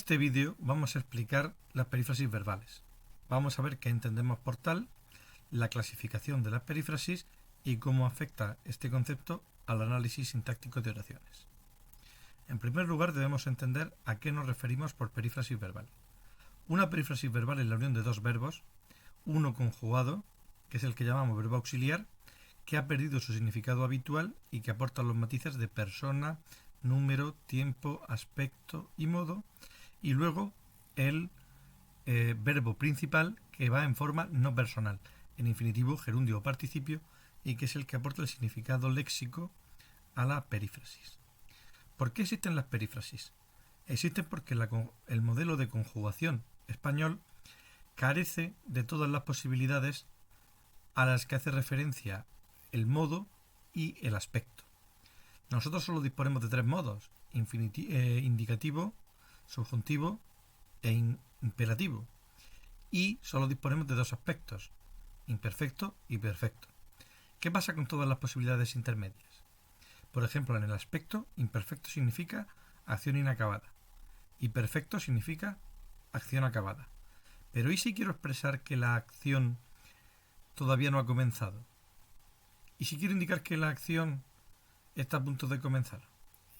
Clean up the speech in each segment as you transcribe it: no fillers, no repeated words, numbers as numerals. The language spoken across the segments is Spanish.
este vídeo vamos a explicar las perífrasis verbales. Vamos a ver qué entendemos por tal, la clasificación de las perífrasis y cómo afecta este concepto al análisis sintáctico de oraciones. En primer lugar, debemos entender a qué nos referimos por perífrasis verbal. Una perífrasis verbal es la unión de dos verbos, uno conjugado, que es el que llamamos verbo auxiliar, que ha perdido su significado habitual y que aporta los matices de persona, número, tiempo, aspecto y modo, y luego el verbo principal que va en forma no personal, en infinitivo, gerundio o participio, y que es el que aporta el significado léxico a la perífrasis. ¿Por qué existen las perífrasis? Existen porque el modelo de conjugación español carece de todas las posibilidades a las que hace referencia el modo y el aspecto. Nosotros solo disponemos de tres modos: indicativo, subjuntivo e imperativo. Y solo disponemos de dos aspectos: imperfecto y perfecto. ¿Qué pasa con todas las posibilidades intermedias? Por ejemplo, en el aspecto, imperfecto significa acción inacabada y perfecto significa acción acabada. Pero ¿y si quiero expresar que la acción todavía no ha comenzado? ¿Y si quiero indicar que la acción está a punto de comenzar?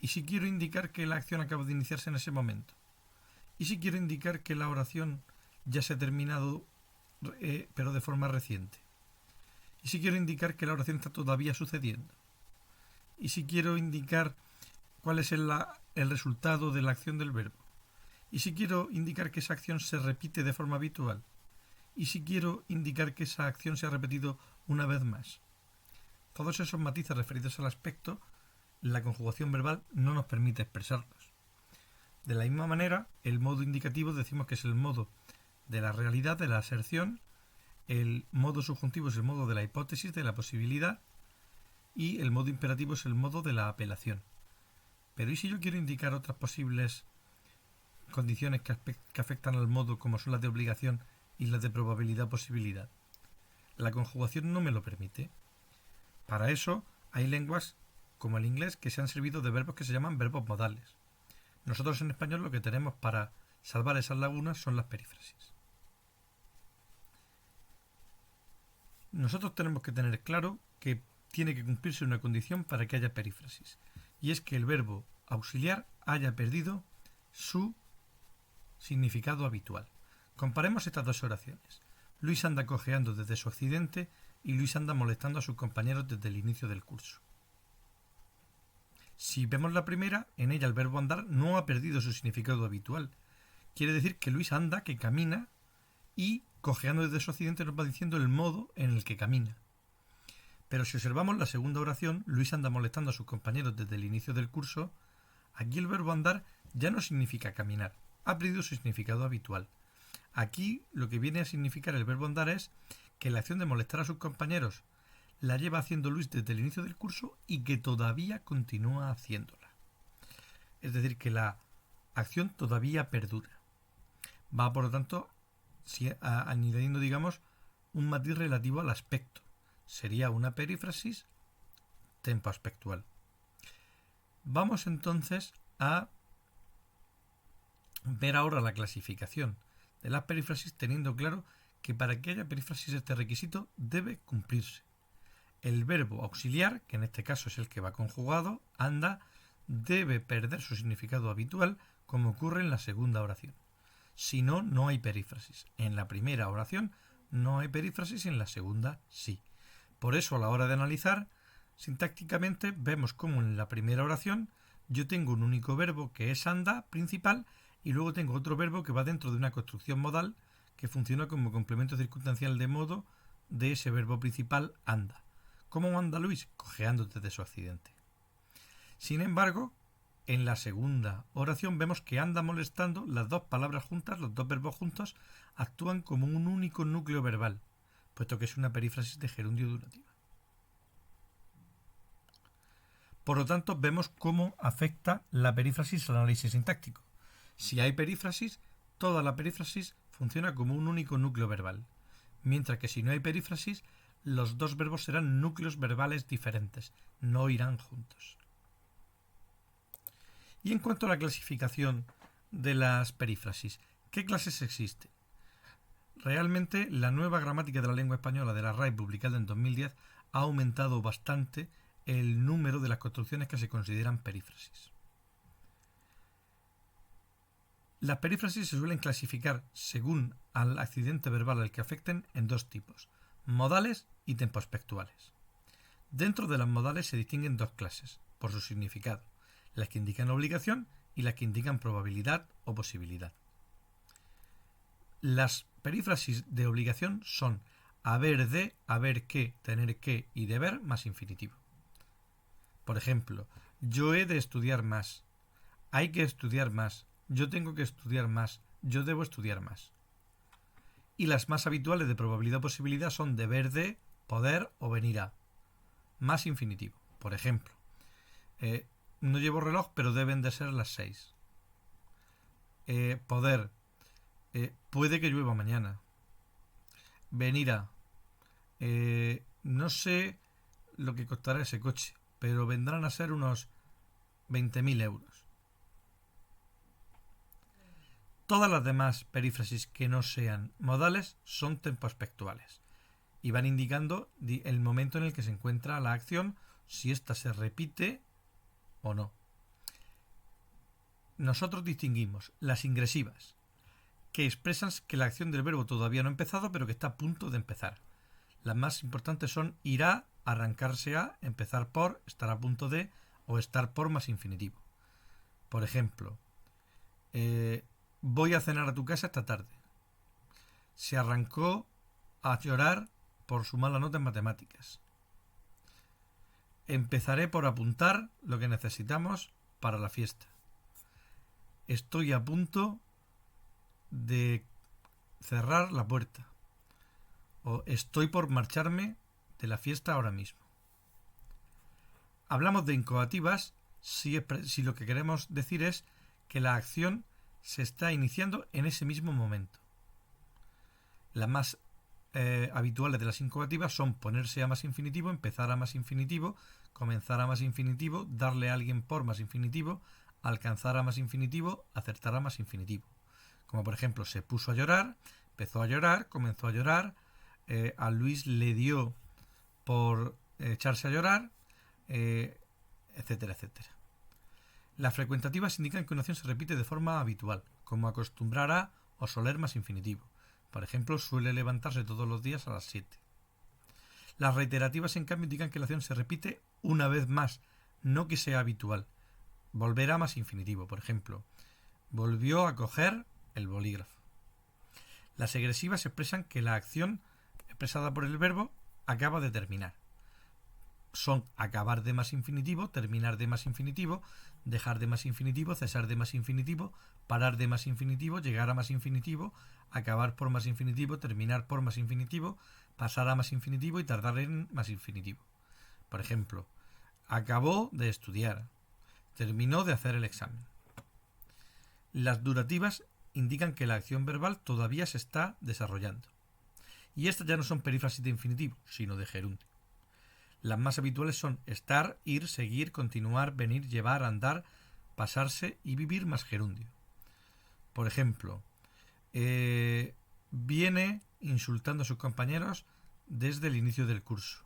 ¿Y si quiero indicar que la acción acaba de iniciarse en ese momento? ¿Y si quiero indicar que la oración ya se ha terminado, pero de forma reciente? ¿Y si quiero indicar que la oración está todavía sucediendo? ¿Y si quiero indicar cuál es el resultado de la acción del verbo? ¿Y si quiero indicar que esa acción se repite de forma habitual? ¿Y si quiero indicar que esa acción se ha repetido una vez más? Todos esos matices referidos al aspecto, la conjugación verbal no nos permite expresarlos. De la misma manera, el modo indicativo decimos que es el modo de la realidad, de la aserción; el modo subjuntivo es el modo de la hipótesis, de la posibilidad; y el modo imperativo es el modo de la apelación. Pero ¿y si yo quiero indicar otras posibles condiciones que afectan al modo, como son las de obligación y las de probabilidad-posibilidad? La conjugación no me lo permite. Para eso hay lenguas como el inglés que se han servido de verbos que se llaman verbos modales. Nosotros en español lo que tenemos para salvar esas lagunas son las perífrasis. Nosotros tenemos que tener claro que tiene que cumplirse una condición para que haya perífrasis, y es que el verbo auxiliar haya perdido su significado habitual. Comparemos estas dos oraciones. Luis anda cojeando desde su accidente y Luis anda molestando a sus compañeros desde el inicio del curso. Si vemos la primera, en ella el verbo andar no ha perdido su significado habitual. Quiere decir que Luis anda, que camina, y cojeando desde su accidente nos va diciendo el modo en el que camina. Pero si observamos la segunda oración, Luis anda molestando a sus compañeros desde el inicio del curso, aquí el verbo andar ya no significa caminar, ha perdido su significado habitual. Aquí lo que viene a significar el verbo andar es que la acción de molestar a sus compañeros la lleva haciendo Luis desde el inicio del curso y que todavía continúa haciéndola. Es decir, que la acción todavía perdura. Va, por lo tanto, añadiendo, digamos, un matiz relativo al aspecto. Sería una perífrasis tempoaspectual. Vamos entonces a ver ahora la clasificación de las perífrasis, teniendo claro que para que haya perífrasis este requisito debe cumplirse. El verbo auxiliar, que en este caso es el que va conjugado, anda, debe perder su significado habitual, como ocurre en la segunda oración. Si no, no hay perífrasis. En la primera oración no hay perífrasis, en la segunda sí. Por eso, a la hora de analizar, sintácticamente vemos como en la primera oración yo tengo un único verbo que es anda, principal, y luego tengo otro verbo que va dentro de una construcción modal que funciona como complemento circunstancial de modo de ese verbo principal anda. ¿Cómo anda Luis? Cojeando desde su accidente. Sin embargo, en la segunda oración vemos que anda molestando, las dos palabras juntas, los dos verbos juntos, actúan como un único núcleo verbal, puesto que es una perífrasis de gerundio durativa. Por lo tanto, vemos cómo afecta la perífrasis al análisis sintáctico. Si hay perífrasis, toda la perífrasis funciona como un único núcleo verbal, mientras que si no hay perífrasis, los dos verbos serán núcleos verbales diferentes, no irán juntos. Y en cuanto a la clasificación de las perífrasis. ¿Qué clases existen? Realmente la nueva gramática de la lengua española de la RAE, publicada en 2010, ha aumentado bastante el número de las construcciones que se consideran perífrasis. Las perífrasis se suelen clasificar según al accidente verbal al que afecten en dos tipos: modales y tempospectuales. Dentro de las modales se distinguen dos clases, por su significado: las que indican obligación y las que indican probabilidad o posibilidad. Las perífrasis de obligación son haber de, haber que, tener que y deber más infinitivo. Por ejemplo, yo he de estudiar más, hay que estudiar más, yo tengo que estudiar más, yo debo estudiar más. Y las más habituales de probabilidad o posibilidad son deber de, poder o venir a. Más infinitivo. Por ejemplo, no llevo reloj, pero deben de ser las 6. Poder. Puede que llueva mañana. Venir a. No sé lo que costará ese coche, pero vendrán a ser unos 20.000 euros. Todas las demás perífrasis que no sean modales son tempospectuales y van indicando el momento en el que se encuentra la acción, si ésta se repite o no. Nosotros distinguimos las ingresivas, que expresan que la acción del verbo todavía no ha empezado, pero que está a punto de empezar. Las más importantes son irá, arrancarse a, empezar por, estar a punto de o estar por más infinitivo. Por ejemplo, voy a cenar a tu casa esta tarde. Se arrancó a llorar por su mala nota en matemáticas. Empezaré por apuntar lo que necesitamos para la fiesta. Estoy a punto de cerrar la puerta. O estoy por marcharme de la fiesta ahora mismo. Hablamos de incoativas si lo que queremos decir es que la acción se está iniciando en ese mismo momento. Las más habituales de las incoativas son ponerse a más infinitivo, empezar a más infinitivo, comenzar a más infinitivo, darle a alguien por más infinitivo, alcanzar a más infinitivo, acertar a más infinitivo. Como por ejemplo, se puso a llorar, empezó a llorar, comenzó a llorar, a Luis le dio por echarse a llorar, etcétera, etcétera. Las frecuentativas indican que una acción se repite de forma habitual, como acostumbrar a o soler más infinitivo. Por ejemplo, suele levantarse todos los días a las 7. Las reiterativas, en cambio, indican que la acción se repite una vez más, no que sea habitual. Volver a más infinitivo. Por ejemplo, volvió a coger el bolígrafo. Las egresivas expresan que la acción expresada por el verbo acaba de terminar. Son acabar de más infinitivo, terminar de más infinitivo, dejar de más infinitivo, cesar de más infinitivo, parar de más infinitivo, llegar a más infinitivo, acabar por más infinitivo, terminar por más infinitivo, pasar a más infinitivo y tardar en más infinitivo. Por ejemplo, acabó de estudiar, terminó de hacer el examen. Las durativas indican que la acción verbal todavía se está desarrollando. Y estas ya no son perífrasis de infinitivo, sino de gerundio. Las más habituales son estar, ir, seguir, continuar, venir, llevar, andar, pasarse y vivir más gerundio. Por ejemplo, viene insultando a sus compañeros desde el inicio del curso.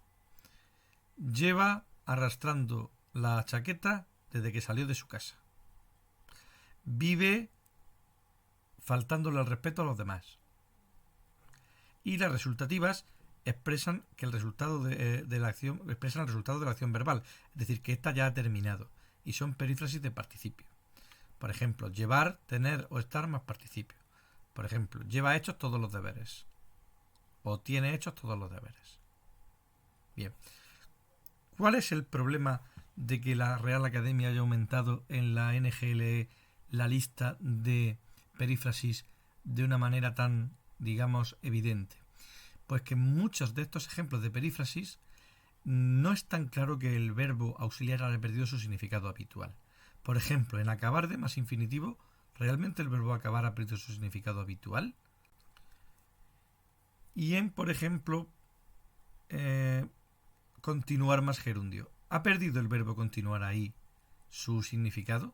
Lleva arrastrando la chaqueta desde que salió de su casa. Vive faltándole al respeto a los demás. Y las resultativas expresan que el resultado de la acción expresan el resultado de la acción verbal, es decir, que ésta ya ha terminado, y son perífrasis de participio. Por ejemplo, llevar, tener o estar más participio. Por ejemplo, lleva hechos todos los deberes o tiene hechos todos los deberes. Bien. ¿Cuál es el problema de que la Real Academia haya aumentado en la NGLE la lista de perífrasis de una manera tan, digamos, evidente? Pues que muchos de estos ejemplos de perífrasis no es tan claro que el verbo auxiliar haya perdido su significado habitual. Por ejemplo, en acabar de más infinitivo, ¿realmente el verbo acabar ha perdido su significado habitual? Y en, por ejemplo, continuar más gerundio, ¿ha perdido el verbo continuar ahí su significado?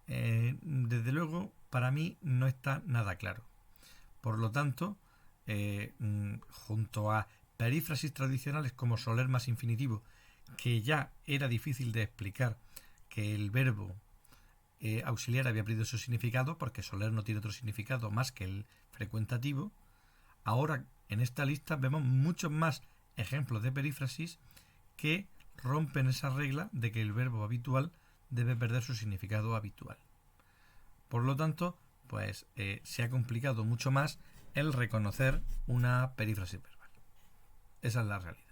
desde luego, para mí no está nada claro. Por lo tanto, junto a perífrasis tradicionales como soler más infinitivo, que ya era difícil de explicar que el verbo auxiliar había perdido su significado, porque soler no tiene otro significado más que el frecuentativo, ahora en esta lista vemos muchos más ejemplos de perífrasis que rompen esa regla de que el verbo habitual debe perder su significado habitual. Por lo tanto, pues se ha complicado mucho más el reconocer una perífrasis verbal. Esa es la realidad.